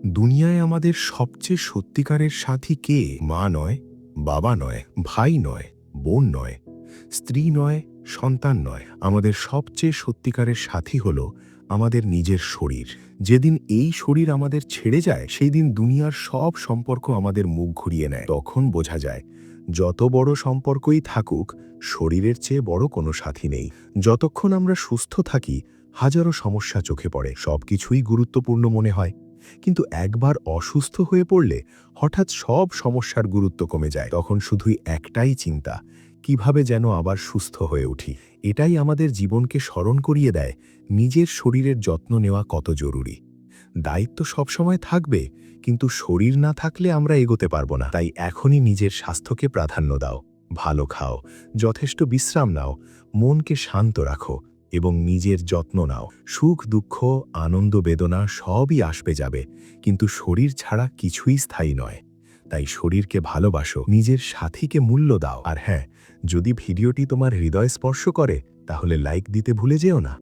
দুনিয়ায় আমাদের সবচেয়ে সত্যিকারের সাথী কে? মা নয়, বাবা নয়, ভাই নয়, বোন নয়, স্ত্রী নয়, সন্তান নয়। আমাদের সবচেয়ে সত্যিকারের সাথী হল আমাদের নিজের শরীর। যেদিন এই শরীর আমাদের ছেড়ে যায়, সেই দিন দুনিয়ার সব সম্পর্ক আমাদের মুখ ঘুরিয়ে নেয়। তখন বোঝা যায়, যত বড় সম্পর্কই থাকুক, শরীরের চেয়ে বড় কোনো সাথী নেই। যতক্ষণ আমরা সুস্থ থাকি, হাজারো সমস্যা চোখে পড়ে, সবকিছুই গুরুত্বপূর্ণ মনে হয়। কিন্তু একবার অসুস্থ হয়ে পড়লে হঠাৎ সব সমস্যার গুরুত্ব কমে যায়। তখন শুধুই একটাই চিন্তা, কিভাবে যেন আবার সুস্থ হয়ে উঠি। এটাই আমাদের জীবনকে স্মরণ করিয়ে দেয় নিজের শরীরের যত্ন নেওয়া কত জরুরি। দায়িত্ব সবসময় থাকবে, কিন্তু শরীর না থাকলে আমরা এগোতে পারবো না। তাই এখনই নিজের স্বাস্থ্যকে প্রাধান্য দাও, ভালো খাও, যথেষ্ট বিশ্রাম নাও, মনকে শান্ত রাখো এবং নিজের যত্ন নাও। সুখ দুঃখ, আনন্দ বেদনা সবই আসবে যাবে, কিন্তু শরীর ছাড়া কিছুই স্থায়ী নয়। তাই শরীরকে ভালোবাসো, নিজের সাথীকে মূল্য দাও। আর হ্যাঁ, যদি ভিডিওটি তোমার হৃদয় স্পর্শ করে, তাহলে লাইক দিতে ভুলে যেও না।